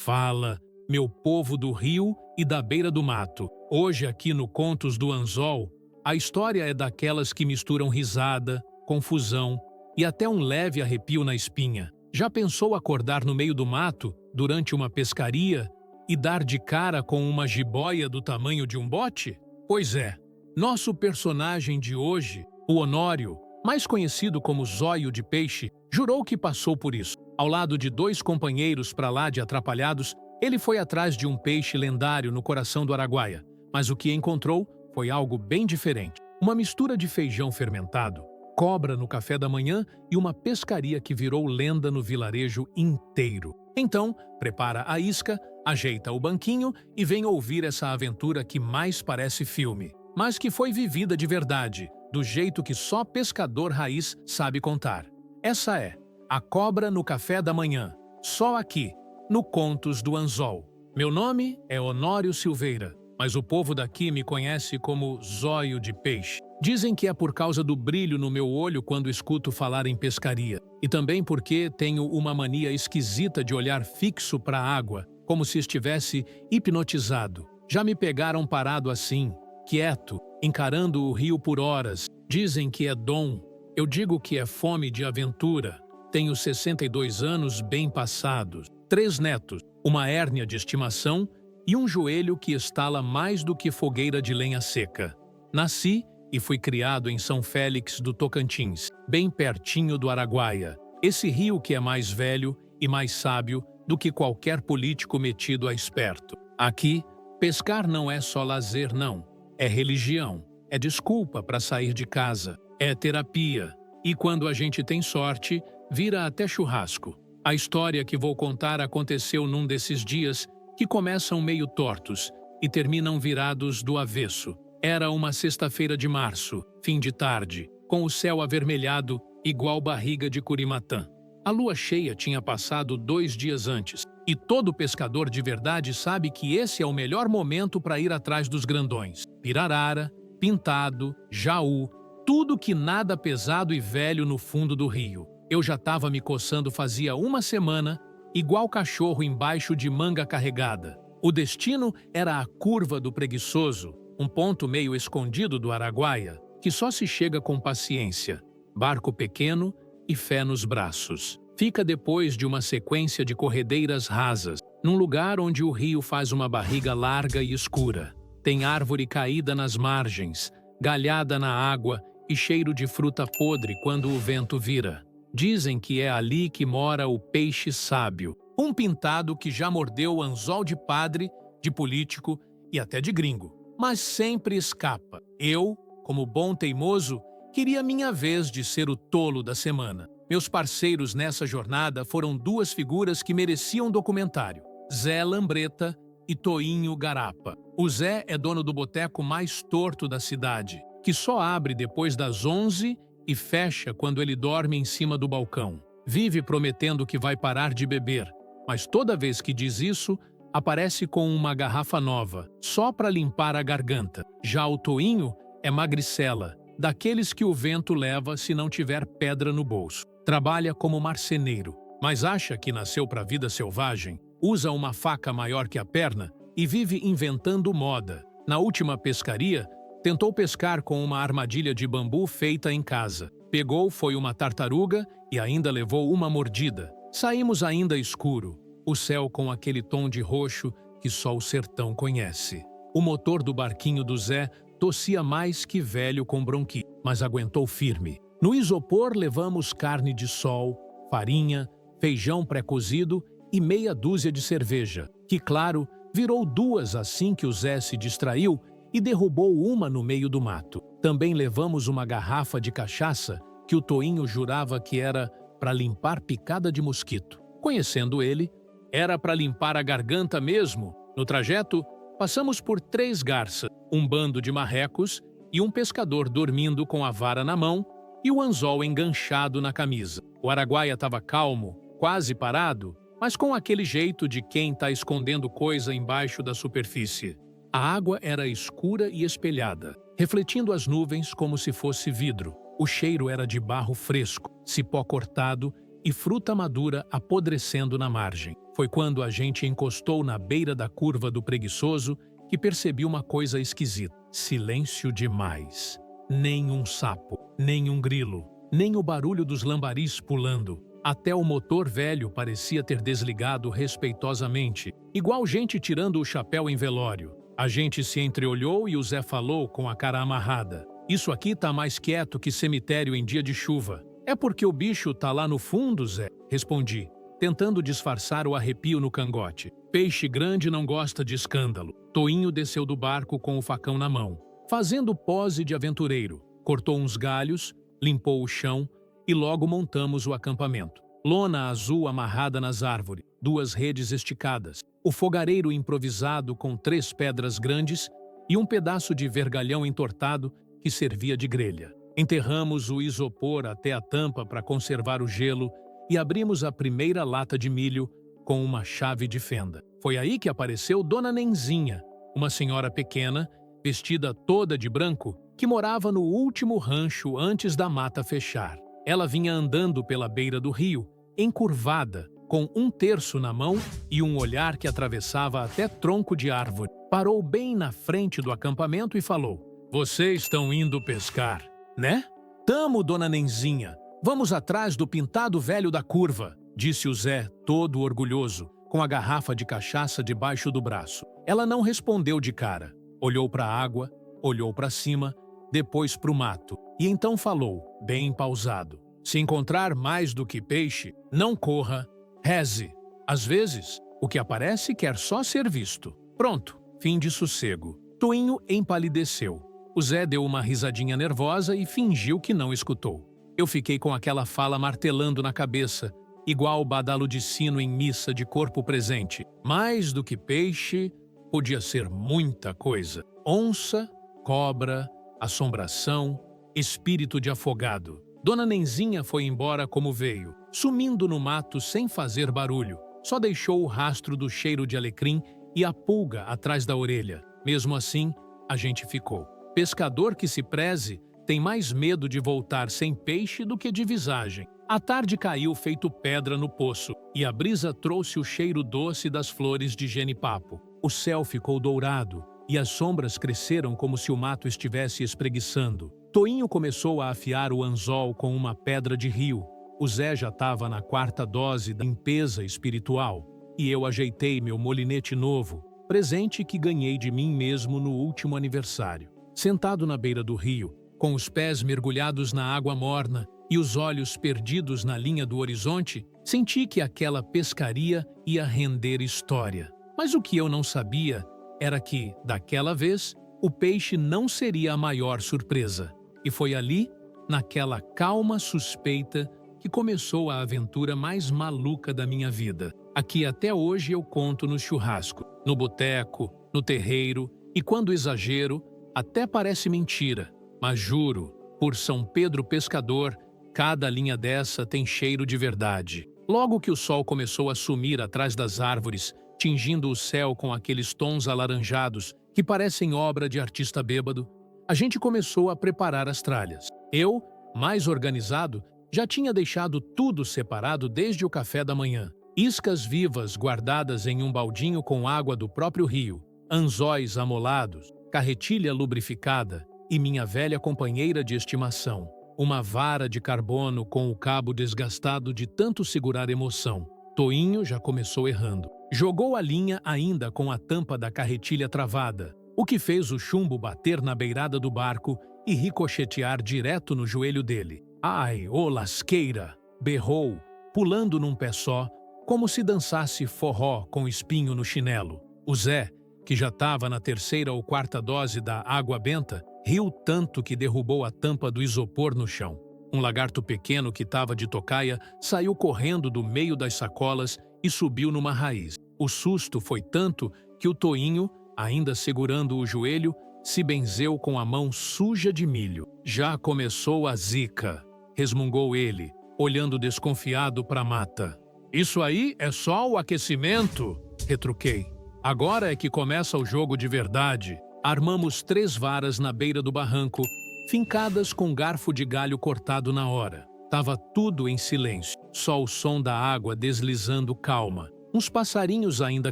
Fala, meu povo do rio e da beira do mato. Hoje aqui no Contos do Anzol, a história é daquelas que misturam risada, confusão e até um leve arrepio na espinha. Já pensou acordar no meio do mato, durante uma pescaria, e dar de cara com uma jiboia do tamanho de um bote? Pois é, nosso personagem de hoje, o Honório, mais conhecido como Zóio de Peixe, jurou que passou por isso. Ao lado de dois companheiros pra lá de atrapalhados, ele foi atrás de um peixe lendário no coração do Araguaia, mas o que encontrou foi algo bem diferente. Uma mistura de feijão fermentado, cobra no café da manhã e uma pescaria que virou lenda no vilarejo inteiro. Então, prepara a isca, ajeita o banquinho e vem ouvir essa aventura que mais parece filme, mas que foi vivida de verdade, do jeito que só pescador raiz sabe contar. Essa é A Cobra no Café da Manhã, só aqui, no Contos do Anzol. Meu nome é Honório Silveira, mas o povo daqui me conhece como Zóio de Peixe. Dizem que é por causa do brilho no meu olho quando escuto falar em pescaria, e também porque tenho uma mania esquisita de olhar fixo para a água, como se estivesse hipnotizado. Já me pegaram parado assim, quieto, encarando o rio por horas. Dizem que é dom. Eu digo que é fome de aventura. Tenho 62 anos bem passados, 3 netos, uma hérnia de estimação e um joelho que estala mais do que fogueira de lenha seca. Nasci e fui criado em São Félix do Tocantins, bem pertinho do Araguaia, esse rio que é mais velho e mais sábio do que qualquer político metido a esperto. Aqui, pescar não é só lazer, não. É religião, é desculpa para sair de casa, é terapia. E quando a gente tem sorte, vira até churrasco. A história que vou contar aconteceu num desses dias que começam meio tortos e terminam virados do avesso. Era uma sexta-feira de março, fim de tarde, com o céu avermelhado, igual barriga de curimatã. A lua cheia tinha passado 2 dias antes, e todo pescador de verdade sabe que esse é o melhor momento para ir atrás dos grandões. Pirarara, pintado, jaú, tudo que nada pesado e velho no fundo do rio. Eu já estava me coçando fazia uma semana, igual cachorro embaixo de manga carregada. O destino era a Curva do Preguiçoso, um ponto meio escondido do Araguaia, que só se chega com paciência, barco pequeno e fé nos braços. Fica depois de uma sequência de corredeiras rasas, num lugar onde o rio faz uma barriga larga e escura. Tem árvore caída nas margens, galhada na água e cheiro de fruta podre quando o vento vira. Dizem que é ali que mora o peixe sábio, um pintado que já mordeu anzol de padre, de político e até de gringo, mas sempre escapa. Eu, como bom teimoso, queria minha vez de ser o tolo da semana. Meus parceiros nessa jornada foram 2 figuras que mereciam documentário: Zé Lambreta e Toinho Garapa. O Zé é dono do boteco mais torto da cidade, que só abre depois das 11 e fecha quando ele dorme em cima do balcão. Vive prometendo que vai parar de beber, mas toda vez que diz isso, aparece com uma garrafa nova, só para limpar a garganta. Já o Toinho é magricela, daqueles que o vento leva se não tiver pedra no bolso. Trabalha como marceneiro, mas acha que nasceu para a vida selvagem, usa uma faca maior que a perna e vive inventando moda. Na última pescaria, tentou pescar com uma armadilha de bambu feita em casa. Pegou foi uma tartaruga e ainda levou uma mordida. Saímos ainda escuro, o céu com aquele tom de roxo que só o sertão conhece. O motor do barquinho do Zé tossia mais que velho com bronquite, mas aguentou firme. No isopor levamos carne de sol, farinha, feijão pré-cozido e meia dúzia de cerveja, que, claro, virou 2 assim que o Zé se distraiu e derrubou uma no meio do mato. Também levamos uma garrafa de cachaça que o Toinho jurava que era para limpar picada de mosquito. Conhecendo ele, era para limpar a garganta mesmo. No trajeto, passamos por 3 garças, um bando de marrecos e um pescador dormindo com a vara na mão e o anzol enganchado na camisa. O Araguaia estava calmo, quase parado, mas com aquele jeito de quem está escondendo coisa embaixo da superfície. A água era escura e espelhada, refletindo as nuvens como se fosse vidro. O cheiro era de barro fresco, cipó cortado e fruta madura apodrecendo na margem. Foi quando a gente encostou na beira da curva do Preguiçoso que percebi uma coisa esquisita. Silêncio demais. Nem um sapo, nem um grilo, nem o barulho dos lambaris pulando. Até o motor velho parecia ter desligado respeitosamente, igual gente tirando o chapéu em velório. A gente se entreolhou e o Zé falou com a cara amarrada. Isso aqui tá mais quieto que cemitério em dia de chuva. É porque o bicho tá lá no fundo, Zé, respondi, tentando disfarçar o arrepio no cangote. Peixe grande não gosta de escândalo. Toinho desceu do barco com o facão na mão, fazendo pose de aventureiro. Cortou uns galhos, limpou o chão e logo montamos o acampamento. Lona azul amarrada nas árvores, 2 redes esticadas, o fogareiro improvisado com 3 pedras grandes e um pedaço de vergalhão entortado que servia de grelha. Enterramos o isopor até a tampa para conservar o gelo e abrimos a primeira lata de milho com uma chave de fenda. Foi aí que apareceu Dona Nenzinha, uma senhora pequena, vestida toda de branco, que morava no último rancho antes da mata fechar. Ela vinha andando pela beira do rio, encurvada, com 1/3 na mão e um olhar que atravessava até tronco de árvore. Parou bem na frente do acampamento e falou: "Vocês estão indo pescar, né?" "Tamo, Dona Nenzinha. Vamos atrás do pintado velho da curva", disse o Zé, todo orgulhoso, com a garrafa de cachaça debaixo do braço. Ela não respondeu de cara. Olhou para a água, olhou para cima, depois para o mato, e então falou, bem pausado: "Se encontrar mais do que peixe, não corra, reze. Às vezes, o que aparece quer só ser visto." Pronto, fim de sossego. Toinho empalideceu. O Zé deu uma risadinha nervosa e fingiu que não escutou. Eu fiquei com aquela fala martelando na cabeça, igual o badalo de sino em missa de corpo presente. Mais do que peixe, podia ser muita coisa. Onça, cobra, assombração, espírito de afogado. Dona Nenzinha foi embora como veio, sumindo no mato sem fazer barulho. Só deixou o rastro do cheiro de alecrim e a pulga atrás da orelha. Mesmo assim, a gente ficou. Pescador que se preze tem mais medo de voltar sem peixe do que de visagem. A tarde caiu feito pedra no poço e a brisa trouxe o cheiro doce das flores de genipapo. O céu ficou dourado e as sombras cresceram como se o mato estivesse espreguiçando. Toinho começou a afiar o anzol com uma pedra de rio. O Zé já estava na 4ª dose da limpeza espiritual e eu ajeitei meu molinete novo, presente que ganhei de mim mesmo no último aniversário. Sentado na beira do rio, com os pés mergulhados na água morna e os olhos perdidos na linha do horizonte, senti que aquela pescaria ia render história. Mas o que eu não sabia era que, daquela vez, o peixe não seria a maior surpresa. E foi ali, naquela calma suspeita, que começou a aventura mais maluca da minha vida. Aqui até hoje eu conto no churrasco, no boteco, no terreiro e, quando exagero, até parece mentira. Mas juro, por São Pedro Pescador, cada linha dessa tem cheiro de verdade. Logo que o sol começou a sumir atrás das árvores, tingindo o céu com aqueles tons alaranjados que parecem obra de artista bêbado, a gente começou a preparar as tralhas. Eu, mais organizado, já tinha deixado tudo separado desde o café da manhã. Iscas vivas guardadas em um baldinho com água do próprio rio, anzóis amolados, carretilha lubrificada e minha velha companheira de estimação, uma vara de carbono com o cabo desgastado de tanto segurar emoção. Toinho já começou errando. Jogou a linha ainda com a tampa da carretilha travada, o que fez o chumbo bater na beirada do barco e ricochetear direto no joelho dele. "Ai, ô lasqueira!" berrou, pulando num pé só, como se dançasse forró com espinho no chinelo. O Zé, que já estava na 3ª ou 4ª dose da água benta, riu tanto que derrubou a tampa do isopor no chão. Um lagarto pequeno que estava de tocaia saiu correndo do meio das sacolas e subiu numa raiz. O susto foi tanto que o Toinho, ainda segurando o joelho, se benzeu com a mão suja de milho. "Já começou a zica", resmungou ele, olhando desconfiado para a mata. "Isso aí é só o aquecimento", retruquei. "Agora é que começa o jogo de verdade." Armamos 3 varas na beira do barranco, fincadas com garfo de galho cortado na hora. Tava tudo em silêncio. só o som da água deslizando calma, uns passarinhos ainda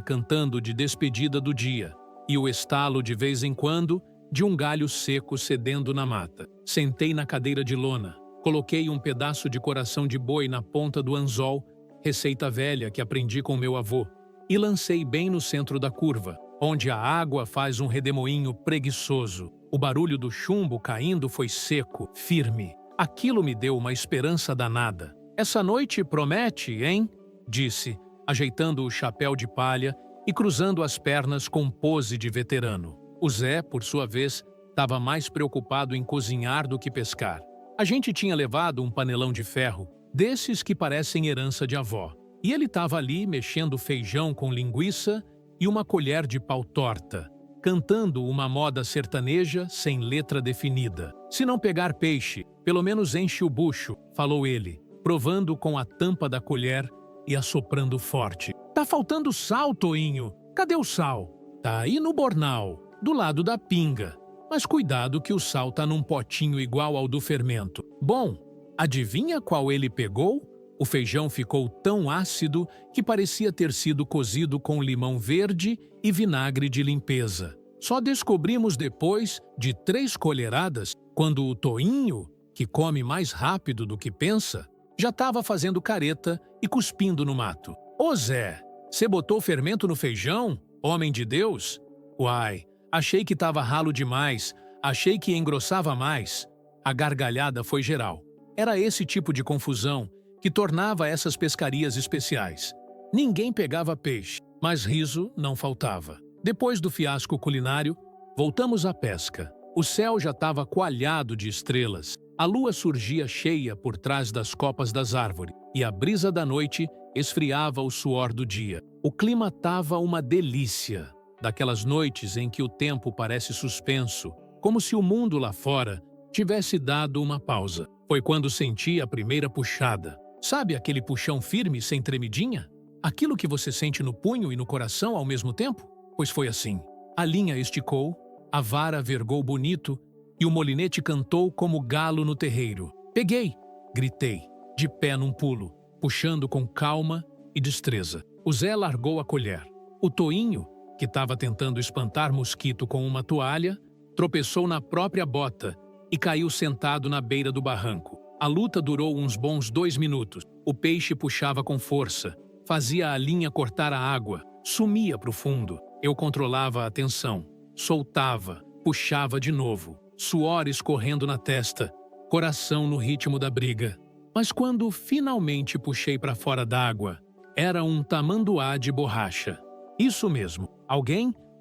cantando de despedida do dia, e o estalo de vez em quando de um galho seco cedendo na mata. Sentei na cadeira de lona, coloquei um pedaço de coração de boi na ponta do anzol, receita velha que aprendi com meu avô, e lancei bem no centro da curva, onde a água faz um redemoinho preguiçoso. O barulho do chumbo caindo foi seco, firme. Aquilo me deu uma esperança danada. Essa noite promete, hein? Disse, ajeitando o chapéu de palha e cruzando as pernas com pose de veterano. O Zé, por sua vez, estava mais preocupado em cozinhar do que pescar. A gente tinha levado um panelão de ferro, desses que parecem herança de avó, e ele estava ali mexendo feijão com linguiça e uma colher de pau torta, cantando uma moda sertaneja sem letra definida. Se não pegar peixe, pelo menos enche o bucho, falou ele, provando com a tampa da colher e assoprando forte. Tá faltando sal, Toinho. Cadê o sal? Tá aí no bornal, do lado da pinga. Mas cuidado que o sal tá num potinho igual ao do fermento. Bom, adivinha qual ele pegou? O feijão ficou tão ácido que parecia ter sido cozido com limão verde e vinagre de limpeza. Só descobrimos depois de 3 colheradas, quando o Toinho, que come mais rápido do que pensa, já estava fazendo careta e cuspindo no mato. Ô Zé, você botou fermento no feijão? Homem de Deus? Uai, achei que estava ralo demais, achei que engrossava mais. A gargalhada foi geral. Era esse tipo de confusão que tornava essas pescarias especiais. Ninguém pegava peixe, mas riso não faltava. Depois do fiasco culinário, voltamos à pesca. O céu já estava coalhado de estrelas. A lua surgia cheia por trás das copas das árvores e a brisa da noite esfriava o suor do dia. O clima estava uma delícia, daquelas noites em que o tempo parece suspenso, como se o mundo lá fora tivesse dado uma pausa. Foi quando senti a primeira puxada. Sabe aquele puxão firme sem tremidinha? Aquilo que você sente no punho e no coração ao mesmo tempo? Pois foi assim. A linha esticou, a vara vergou bonito e o molinete cantou como galo no terreiro. Peguei! Gritei, de pé num pulo, puxando com calma e destreza. O Zé largou a colher. O Toinho, que estava tentando espantar mosquito com uma toalha, tropeçou na própria bota e caiu sentado na beira do barranco. A luta durou uns bons 2 minutos. O peixe puxava com força, fazia a linha cortar a água, sumia para o fundo. Eu controlava a tensão, soltava, puxava de novo, suor escorrendo na testa, coração no ritmo da briga. Mas quando finalmente puxei para fora d'água, era um tamanduá de borracha. Isso mesmo,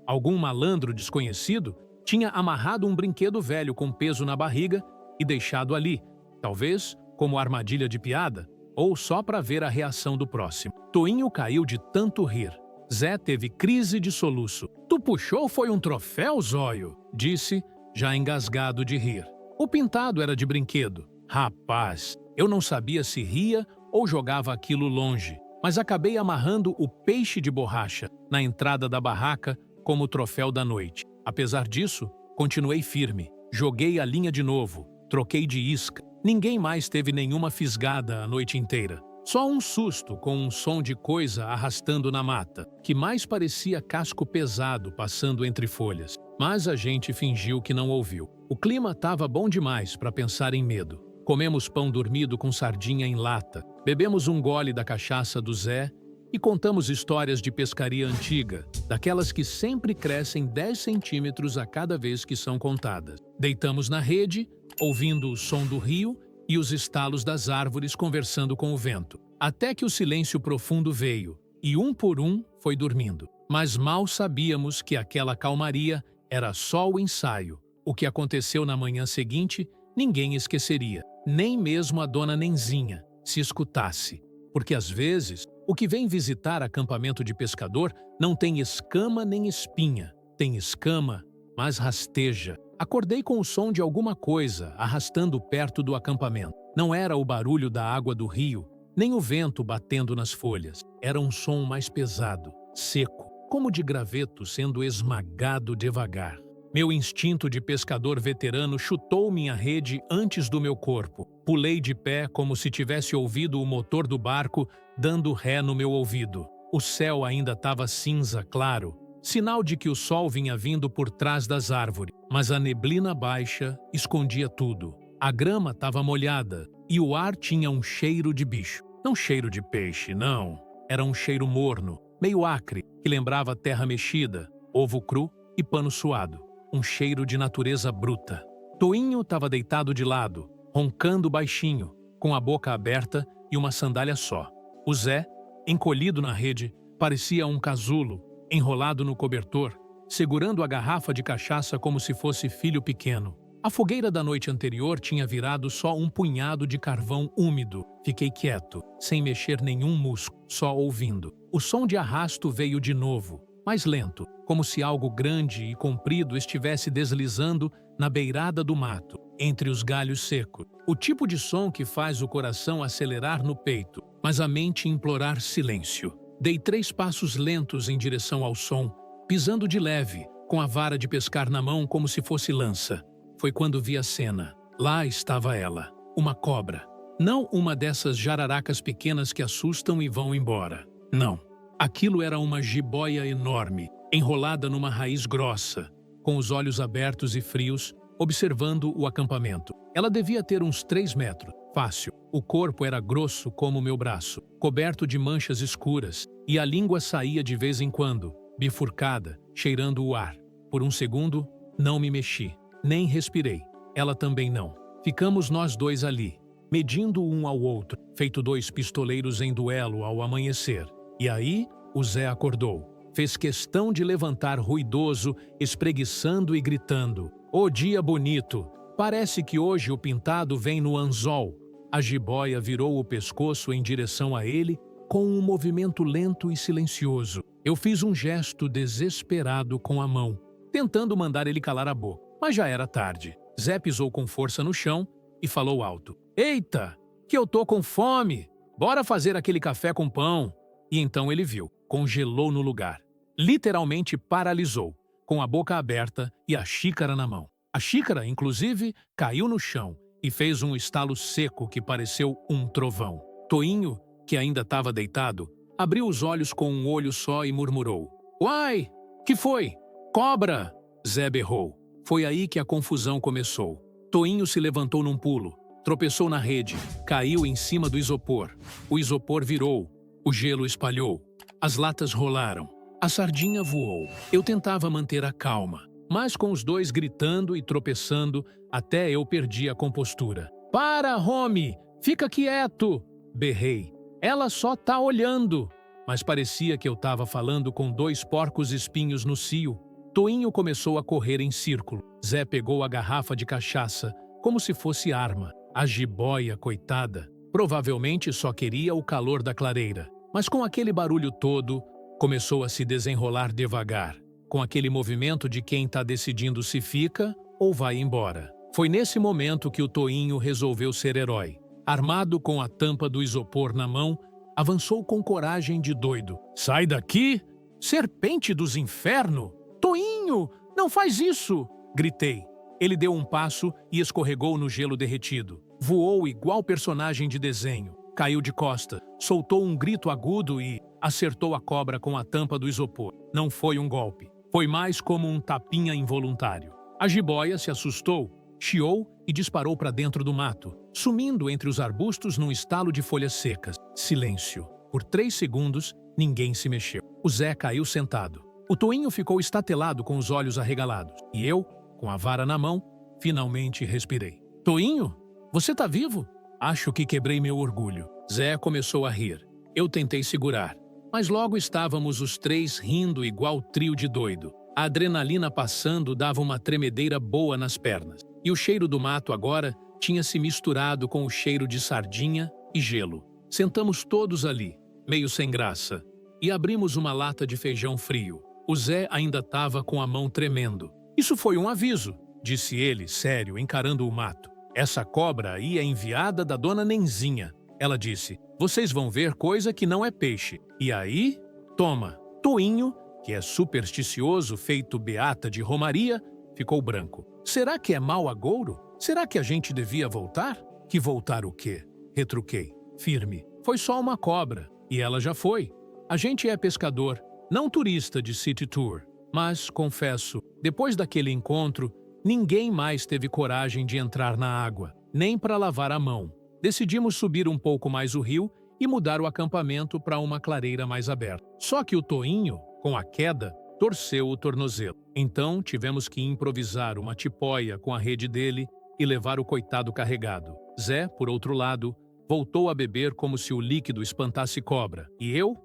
algum malandro desconhecido, tinha amarrado um brinquedo velho com peso na barriga e deixado ali, talvez como armadilha de piada, ou só para ver a reação do próximo. Toinho caiu de tanto rir. Zé teve crise de soluço. Tu puxou foi um troféu, zóio? Disse, já engasgado de rir. O pintado era de brinquedo. Rapaz, eu não sabia se ria ou jogava aquilo longe, mas acabei amarrando o peixe de borracha na entrada da barraca como troféu da noite. Apesar disso, continuei firme. Joguei a linha de novo, troquei de isca. Ninguém mais teve nenhuma fisgada a noite inteira. Só um susto com um som de coisa arrastando na mata, que mais parecia casco pesado passando entre folhas. Mas a gente fingiu que não ouviu. O clima estava bom demais para pensar em medo. Comemos pão dormido com sardinha em lata, bebemos um gole da cachaça do Zé e contamos histórias de pescaria antiga, daquelas que sempre crescem 10 centímetros a cada vez que são contadas. Deitamos na rede, ouvindo o som do rio e os estalos das árvores conversando com o vento, até que o silêncio profundo veio, e um por um foi dormindo. Mas mal sabíamos que aquela calmaria era só o ensaio. O que aconteceu na manhã seguinte, ninguém esqueceria, nem mesmo a dona Nenzinha, se escutasse. Porque às vezes, o que vem visitar acampamento de pescador não tem escama nem espinha. Tem escama, mas rasteja. Acordei com o som de alguma coisa arrastando perto do acampamento. Não era o barulho da água do rio, nem o vento batendo nas folhas. Era um som mais pesado, seco, como de graveto sendo esmagado devagar. Meu instinto de pescador veterano chutou minha rede antes do meu corpo. Pulei de pé como se tivesse ouvido o motor do barco dando ré no meu ouvido. O céu ainda estava cinza claro, sinal de que o sol vinha vindo por trás das árvores, mas a neblina baixa escondia tudo. A grama estava molhada e o ar tinha um cheiro de bicho. Não cheiro de peixe, não. Era um cheiro morno, meio acre, que lembrava terra mexida, ovo cru e pano suado. Um cheiro de natureza bruta. Toinho estava deitado de lado, roncando baixinho, com a boca aberta e uma sandália só. O Zé, encolhido na rede, parecia um casulo, enrolado no cobertor, segurando a garrafa de cachaça como se fosse filho pequeno. A fogueira da noite anterior tinha virado só um punhado de carvão úmido. Fiquei quieto, sem mexer nenhum músculo, só ouvindo. O som de arrasto veio de novo, mais lento, como se algo grande e comprido estivesse deslizando na beirada do mato, entre os galhos secos. O tipo de som que faz o coração acelerar no peito, mas a mente implorar silêncio. Dei 3 passos lentos em direção ao som, pisando de leve, com a vara de pescar na mão como se fosse lança. Foi quando vi a cena. Lá estava ela, uma cobra. Não uma dessas jararacas pequenas que assustam e vão embora. Não. Aquilo era uma jiboia enorme, enrolada numa raiz grossa, com os olhos abertos e frios, observando o acampamento. Ela devia ter uns 3 metros, fácil. O corpo era grosso como meu braço, coberto de manchas escuras, e a língua saía de vez em quando, bifurcada, cheirando o ar. Por um segundo, não me mexi, nem respirei. Ela também não. Ficamos nós dois ali, medindo um ao outro, feito 2 pistoleiros em duelo ao amanhecer. E aí, o Zé acordou. Fez questão de levantar ruidoso, espreguiçando e gritando. Ô dia bonito! Parece que hoje o pintado vem no anzol. A jiboia virou o pescoço em direção a ele, com um movimento lento e silencioso. Eu fiz um gesto desesperado com a mão, tentando mandar ele calar a boca. Mas já era tarde. Zé pisou com força no chão e falou alto. Eita, que eu tô com fome! Bora fazer aquele café com pão! E então ele viu, congelou no lugar. Literalmente paralisou, com a boca aberta e a xícara na mão. A xícara, inclusive, caiu no chão e fez um estalo seco que pareceu um trovão. Toinho, que ainda estava deitado, abriu os olhos com um olho só e murmurou. Uai, que foi? Cobra! Zé berrou. Foi aí que a confusão começou. Toinho se levantou num pulo, tropeçou na rede, caiu em cima do isopor. O isopor virou. O gelo espalhou. As latas rolaram. A sardinha voou. Eu tentava manter a calma, mas com os dois gritando e tropeçando, até eu perdi a compostura. Para, Romy! Fica quieto! Berrei. Ela só tá olhando. Mas parecia que eu estava falando com 2 porcos espinhos no cio. Toinho começou a correr em círculo. Zé pegou a garrafa de cachaça, como se fosse arma. A jiboia, coitada, provavelmente só queria o calor da clareira. Mas com aquele barulho todo, começou a se desenrolar devagar, com aquele movimento de quem está decidindo se fica ou vai embora. Foi nesse momento que o Toinho resolveu ser herói. Armado com a tampa do isopor na mão, avançou com coragem de doido. Sai daqui, serpente dos infernos! Toinho, não faz isso! Gritei. Ele deu um passo e escorregou no gelo derretido. Voou igual personagem de desenho. Caiu de costa, soltou um grito agudo e acertou a cobra com a tampa do isopor. Não foi um golpe. Foi mais como um tapinha involuntário. A jiboia se assustou, chiou e disparou para dentro do mato, sumindo entre os arbustos num estalo de folhas secas. Silêncio. Por 3 segundos, ninguém se mexeu. O Zé caiu sentado. O Toinho ficou estatelado com os olhos arregalados. E eu, com a vara na mão, finalmente respirei. Toinho, você tá vivo? Acho que quebrei meu orgulho. Zé começou a rir. Eu tentei segurar, mas logo estávamos os 3 rindo igual trio de doido. A adrenalina passando dava uma tremedeira boa nas pernas. E o cheiro do mato agora tinha se misturado com o cheiro de sardinha e gelo. Sentamos todos ali, meio sem graça, e abrimos uma lata de feijão frio. O Zé ainda estava com a mão tremendo. Isso foi um aviso, disse ele, sério, encarando o mato. Essa cobra aí é enviada da dona Nenzinha. Ela disse, vocês vão ver coisa que não é peixe. E aí, toma. Toinho, que é supersticioso feito beata de romaria, ficou branco. Será que é mau agouro? Será que a gente devia voltar? Que voltar o quê? Retruquei, firme. Foi só uma cobra, e ela já foi. A gente é pescador, não turista de city tour. Mas, confesso, depois daquele encontro, ninguém mais teve coragem de entrar na água, nem para lavar a mão. Decidimos subir um pouco mais o rio e mudar o acampamento para uma clareira mais aberta. Só que o Toinho, com a queda, torceu o tornozelo. Então, tivemos que improvisar uma tipóia com a rede dele e levar o coitado carregado. Zé, por outro lado, voltou a beber como se o líquido espantasse cobra. E eu,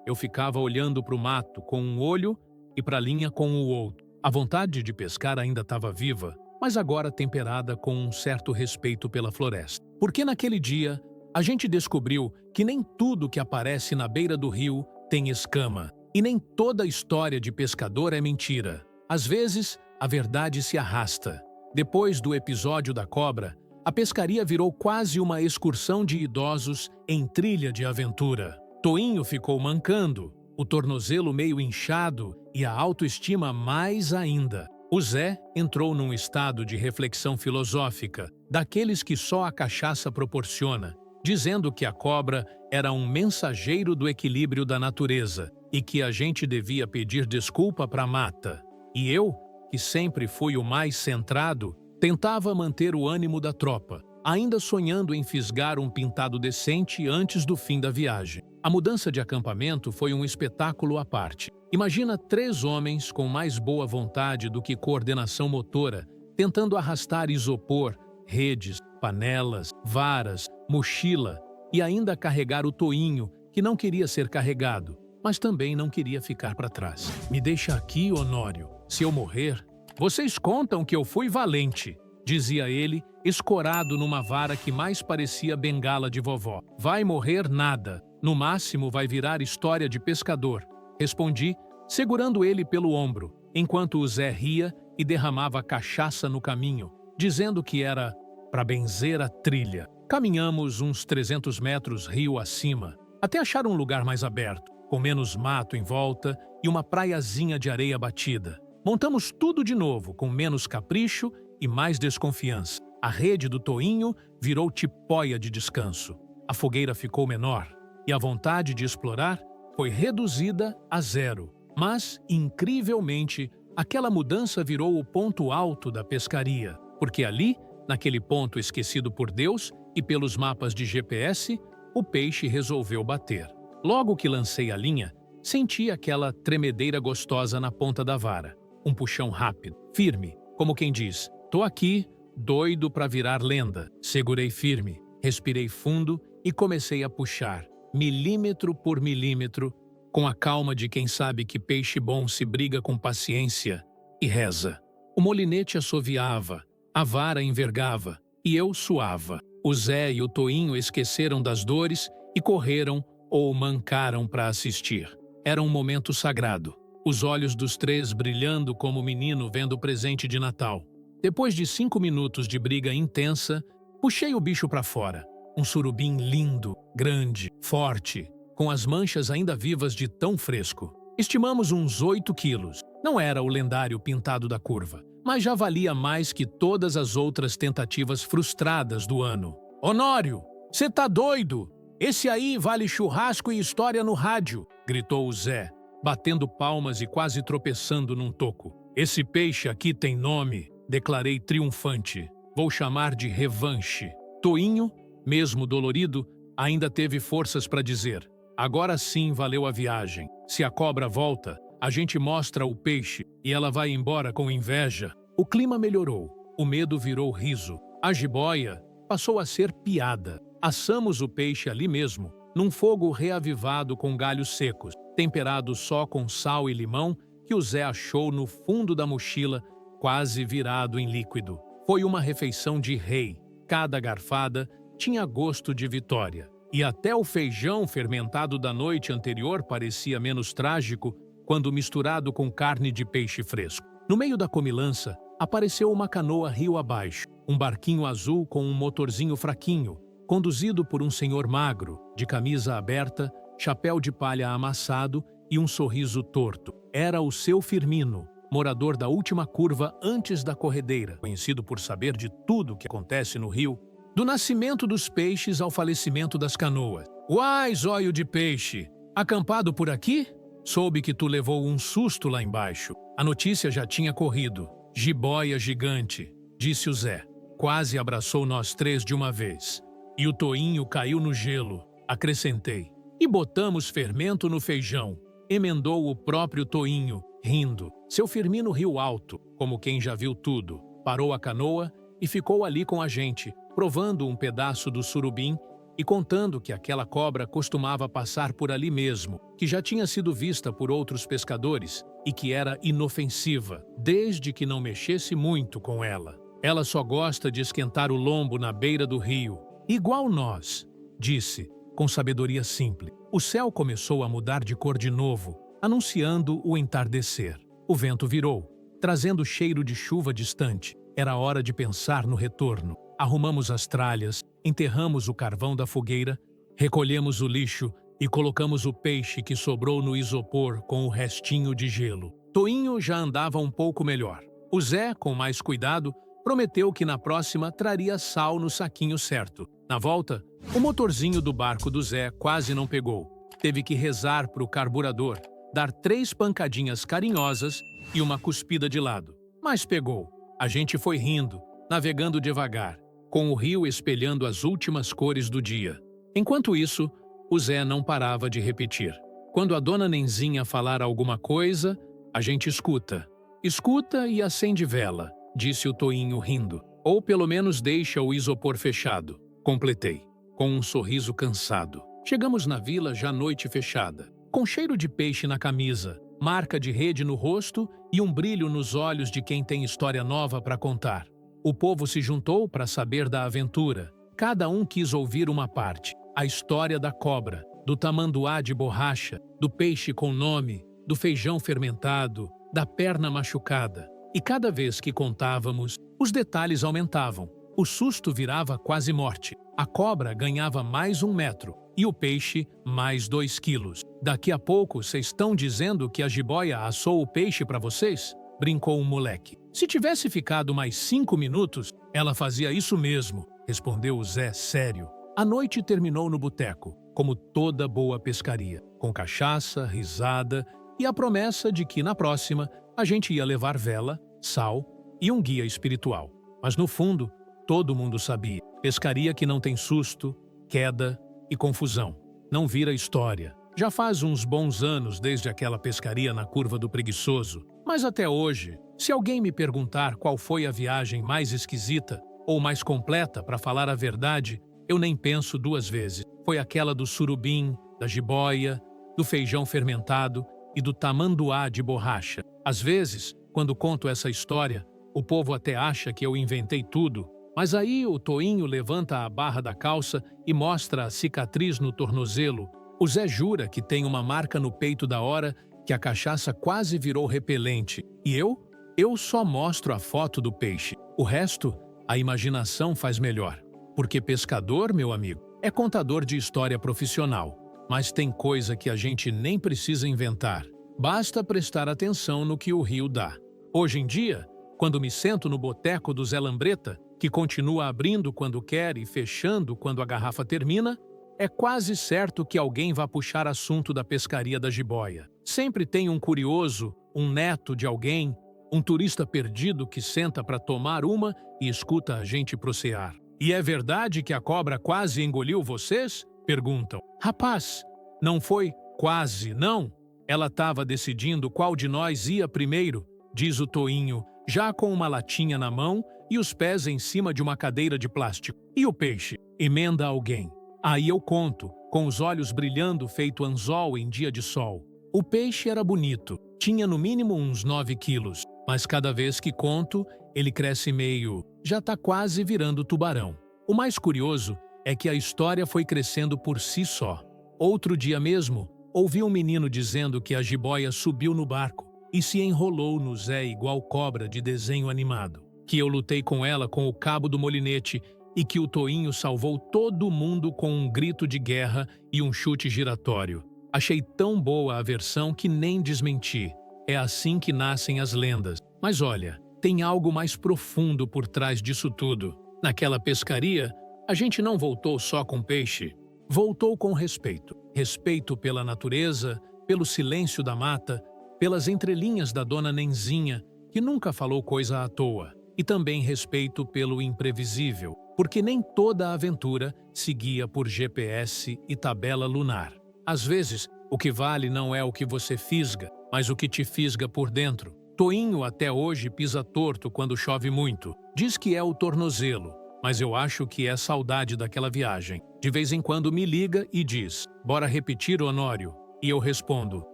eu ficava olhando para o mato com um olho e para a linha com o outro. A vontade de pescar ainda estava viva, mas agora temperada com um certo respeito pela floresta. Porque naquele dia, a gente descobriu que nem tudo que aparece na beira do rio tem escama. E nem toda história de pescador é mentira. Às vezes, a verdade se arrasta. Depois do episódio da cobra, a pescaria virou quase uma excursão de idosos em trilha de aventura. Toinho ficou mancando, o tornozelo meio inchado e a autoestima mais ainda. O Zé entrou num estado de reflexão filosófica, daqueles que só a cachaça proporciona, dizendo que a cobra era um mensageiro do equilíbrio da natureza e que a gente devia pedir desculpa para a mata. E eu, que sempre fui o mais centrado, tentava manter o ânimo da tropa, ainda sonhando em fisgar um pintado decente antes do fim da viagem. A mudança de acampamento foi um espetáculo à parte. Imagina 3 homens com mais boa vontade do que coordenação motora, tentando arrastar isopor, redes, panelas, varas, mochila e ainda carregar o Toinho, que não queria ser carregado, mas também não queria ficar para trás. Me deixa aqui, Honório. Se eu morrer, vocês contam que eu fui valente, dizia ele, escorado numa vara que mais parecia bengala de vovó. Vai morrer nada. No máximo vai virar história de pescador, respondi, segurando ele pelo ombro, enquanto o Zé ria e derramava cachaça no caminho, dizendo que era para benzer a trilha. Caminhamos uns 300 metros rio acima, até achar um lugar mais aberto, com menos mato em volta e uma praiazinha de areia batida. Montamos tudo de novo, com menos capricho e mais desconfiança. A rede do Toinho virou tipóia de descanso. A fogueira ficou menor e a vontade de explorar foi reduzida a 0. Mas, incrivelmente, aquela mudança virou o ponto alto da pescaria, porque ali, naquele ponto esquecido por Deus e pelos mapas de GPS, o peixe resolveu bater. Logo que lancei a linha, senti aquela tremedeira gostosa na ponta da vara. Um puxão rápido, firme, como quem diz, tô aqui, doido para virar lenda. Segurei firme, respirei fundo e comecei a puxar, milímetro por milímetro, com a calma de quem sabe que peixe bom se briga com paciência e reza. O molinete assoviava, a vara envergava e eu suava. O Zé e o Toinho esqueceram das dores e correram ou mancaram para assistir. Era um momento sagrado, os olhos dos 3 brilhando como menino vendo o presente de Natal. Depois de 5 minutos de briga intensa, puxei o bicho para fora. Um surubim lindo, grande, forte, com as manchas ainda vivas de tão fresco. Estimamos uns 8 quilos. Não era o lendário pintado da curva, mas já valia mais que todas as outras tentativas frustradas do ano. Honório, você tá doido? Esse aí vale churrasco e história no rádio, gritou o Zé, batendo palmas e quase tropeçando num toco. Esse peixe aqui tem nome, declarei triunfante. Vou chamar de revanche. Toinho, mesmo dolorido, ainda teve forças para dizer: agora sim valeu a viagem. Se a cobra volta, a gente mostra o peixe e ela vai embora com inveja. O clima melhorou, o medo virou riso. A jiboia passou a ser piada. Assamos o peixe ali mesmo, num fogo reavivado com galhos secos, temperado só com sal e limão que o Zé achou no fundo da mochila, quase virado em líquido. Foi uma refeição de rei. Cada garfada tinha gosto de vitória. E até o feijão fermentado da noite anterior parecia menos trágico quando misturado com carne de peixe fresco. No meio da comilança, apareceu uma canoa rio abaixo, um barquinho azul com um motorzinho fraquinho, conduzido por um senhor magro, de camisa aberta, chapéu de palha amassado e um sorriso torto. Era o seu Firmino, morador da última curva antes da corredeira, conhecido por saber de tudo o que acontece no rio, do nascimento dos peixes ao falecimento das canoas. Uai, zóio de peixe! Acampado por aqui? Soube que tu levou um susto lá embaixo. A notícia já tinha corrido. Jiboia gigante, disse o Zé. Quase abraçou nós três de uma vez. E o toinho caiu no gelo, acrescentei. E botamos fermento no feijão, emendou o próprio toinho, rindo. Seu Firmino riu alto, como quem já viu tudo. Parou a canoa e ficou ali com a gente, provando um pedaço do surubim e contando que aquela cobra costumava passar por ali mesmo, que já tinha sido vista por outros pescadores e que era inofensiva, desde que não mexesse muito com ela. Ela só gosta de esquentar o lombo na beira do rio, igual nós, disse, com sabedoria simples. O céu começou a mudar de cor de novo, anunciando o entardecer. O vento virou, trazendo cheiro de chuva distante. Era hora de pensar no retorno. Arrumamos as tralhas, enterramos o carvão da fogueira, recolhemos o lixo e colocamos o peixe que sobrou no isopor com o restinho de gelo. Toinho já andava um pouco melhor. O Zé, com mais cuidado, prometeu que na próxima traria sal no saquinho certo. Na volta, o motorzinho do barco do Zé quase não pegou. Teve que rezar para o carburador, dar 3 pancadinhas carinhosas e uma cuspida de lado. Mas pegou. A gente foi rindo, navegando devagar, com o rio espelhando as últimas cores do dia. Enquanto isso, o Zé não parava de repetir. Quando a dona Nenzinha falar alguma coisa, a gente escuta. Escuta e acende vela, disse o Toinho rindo. Ou pelo menos deixa o isopor fechado, completei, com um sorriso cansado. Chegamos na vila já noite fechada, com cheiro de peixe na camisa, marca de rede no rosto e um brilho nos olhos de quem tem história nova para contar. O povo se juntou para saber da aventura. Cada um quis ouvir uma parte. A história da cobra, do tamanduá de borracha, do peixe com nome, do feijão fermentado, da perna machucada. E cada vez que contávamos, os detalhes aumentavam. O susto virava quase morte. A cobra ganhava mais 1 metro e o peixe mais 2 quilos. Daqui a pouco vocês estão dizendo que a jiboia assou o peixe para vocês? Brincou um moleque. Se tivesse ficado mais 5 minutos, ela fazia isso mesmo, respondeu o Zé sério. A noite terminou no boteco, como toda boa pescaria, com cachaça, risada e a promessa de que na próxima a gente ia levar vela, sal e um guia espiritual. Mas no fundo, todo mundo sabia. Pescaria que não tem susto, queda e confusão. Não vira história. Já faz uns bons anos desde aquela pescaria na Curva do Preguiçoso, mas até hoje, se alguém me perguntar qual foi a viagem mais esquisita ou mais completa, para falar a verdade, eu nem penso 2 vezes. Foi aquela do surubim, da jiboia, do feijão fermentado e do tamanduá de borracha. Às vezes, quando conto essa história, o povo até acha que eu inventei tudo, mas aí o Toinho levanta a barra da calça e mostra a cicatriz no tornozelo. O Zé jura que tem uma marca no peito da hora que a cachaça quase virou repelente. E eu? Eu só mostro a foto do peixe. O resto, a imaginação faz melhor. Porque pescador, meu amigo, é contador de história profissional. Mas tem coisa que a gente nem precisa inventar. Basta prestar atenção no que o rio dá. Hoje em dia, quando me sento no boteco do Zé Lambreta, que continua abrindo quando quer e fechando quando a garrafa termina, é quase certo que alguém vá puxar assunto da pescaria da jiboia. Sempre tem um curioso, um neto de alguém, um turista perdido que senta para tomar uma e escuta a gente procear. E é verdade que a cobra quase engoliu vocês? Perguntam. Rapaz, não foi quase, não. Ela estava decidindo qual de nós ia primeiro, diz o Toinho, já com uma latinha na mão e os pés em cima de uma cadeira de plástico. E o peixe? Emenda alguém. Aí eu conto, com os olhos brilhando feito anzol em dia de sol. O peixe era bonito, tinha no mínimo uns 9 quilos, mas cada vez que conto, ele cresce meio, já tá quase virando tubarão. O mais curioso é que a história foi crescendo por si só. Outro dia mesmo, ouvi um menino dizendo que a jiboia subiu no barco e se enrolou no Zé igual cobra de desenho animado, que eu lutei com ela com o cabo do molinete e que o Toinho salvou todo mundo com um grito de guerra e um chute giratório. Achei tão boa a versão que nem desmenti. É assim que nascem as lendas. Mas olha, tem algo mais profundo por trás disso tudo. Naquela pescaria, a gente não voltou só com peixe. Voltou com respeito. Respeito pela natureza, pelo silêncio da mata, pelas entrelinhas da dona Nenzinha, que nunca falou coisa à toa. E também respeito pelo imprevisível, porque nem toda a aventura seguia por GPS e tabela lunar. Às vezes, o que vale não é o que você fisga, mas o que te fisga por dentro. Toinho até hoje pisa torto quando chove muito. Diz que é o tornozelo, mas eu acho que é saudade daquela viagem. De vez em quando me liga e diz: "Bora repetir, Honório?" E eu respondo: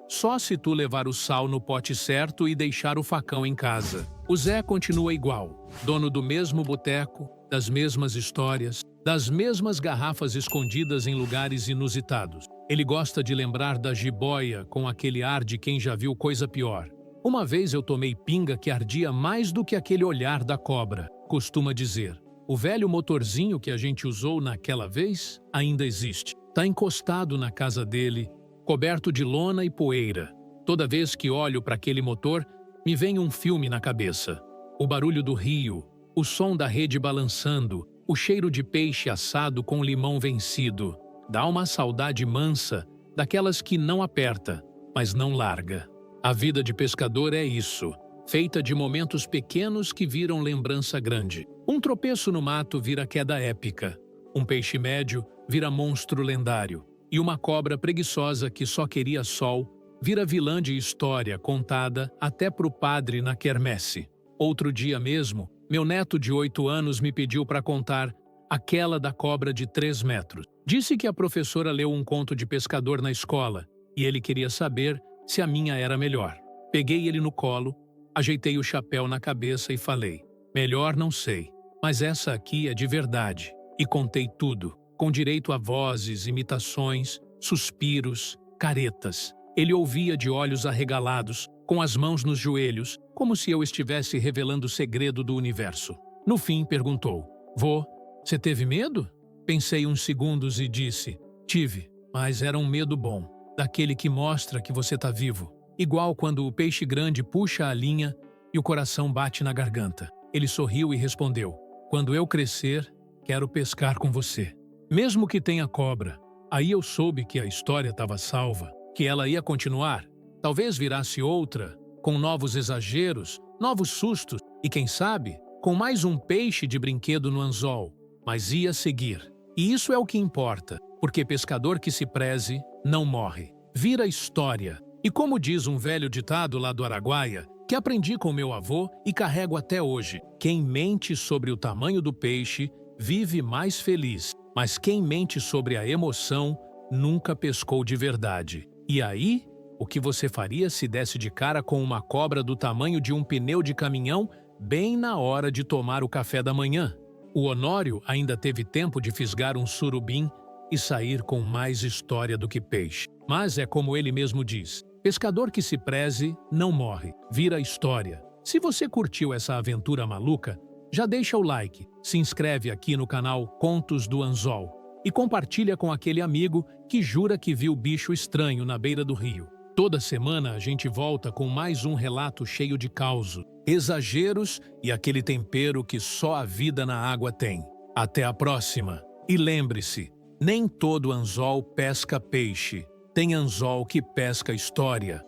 "Só se tu levar o sal no pote certo e deixar o facão em casa." O Zé continua igual, dono do mesmo boteco, das mesmas histórias, das mesmas garrafas escondidas em lugares inusitados. Ele gosta de lembrar da jiboia com aquele ar de quem já viu coisa pior. Uma vez eu tomei pinga que ardia mais do que aquele olhar da cobra, costuma dizer. O velho motorzinho que a gente usou naquela vez ainda existe. Tá encostado na casa dele, coberto de lona e poeira. Toda vez que olho para aquele motor, me vem um filme na cabeça. O barulho do rio, o som da rede balançando, o cheiro de peixe assado com limão vencido. Dá uma saudade mansa, daquelas que não aperta, mas não larga. A vida de pescador é isso, feita de momentos pequenos que viram lembrança grande. Um tropeço no mato vira queda épica. Um peixe médio vira monstro lendário. E uma cobra preguiçosa que só queria sol vira vilã de história contada até pro padre na quermesse. Outro dia mesmo, meu neto de 8 anos me pediu para contar aquela da cobra de 3 metros. Disse que a professora leu um conto de pescador na escola e ele queria saber se a minha era melhor. Peguei ele no colo, ajeitei o chapéu na cabeça e falei: "Melhor não sei, mas essa aqui é de verdade." E contei tudo, com direito a vozes, imitações, suspiros, caretas. Ele ouvia de olhos arregalados, com as mãos nos joelhos, como se eu estivesse revelando o segredo do universo. No fim, perguntou: "Vô, você teve medo?" Pensei uns segundos e disse: "Tive, mas era um medo bom, daquele que mostra que você está vivo. Igual quando o peixe grande puxa a linha e o coração bate na garganta." Ele sorriu e respondeu: "Quando eu crescer, quero pescar com você." Mesmo que tenha cobra. Aí eu soube que a história estava salva, que ela ia continuar. Talvez virasse outra, com novos exageros, novos sustos e, quem sabe, com mais um peixe de brinquedo no anzol. Mas ia seguir. E isso é o que importa, porque pescador que se preze não morre. Vira história. E como diz um velho ditado lá do Araguaia, que aprendi com meu avô e carrego até hoje: quem mente sobre o tamanho do peixe vive mais feliz, mas quem mente sobre a emoção nunca pescou de verdade. E aí, o que você faria se desse de cara com uma cobra do tamanho de um pneu de caminhão bem na hora de tomar o café da manhã? O Honório ainda teve tempo de fisgar um surubim e sair com mais história do que peixe. Mas é como ele mesmo diz: pescador que se preze não morre, vira história. Se você curtiu essa aventura maluca, já deixa o like, se inscreve aqui no canal Contos do Anzol e compartilha com aquele amigo que jura que viu bicho estranho na beira do rio. Toda semana a gente volta com mais um relato cheio de causo, exageros e aquele tempero que só a vida na água tem. Até a próxima! E lembre-se, nem todo anzol pesca peixe, tem anzol que pesca história.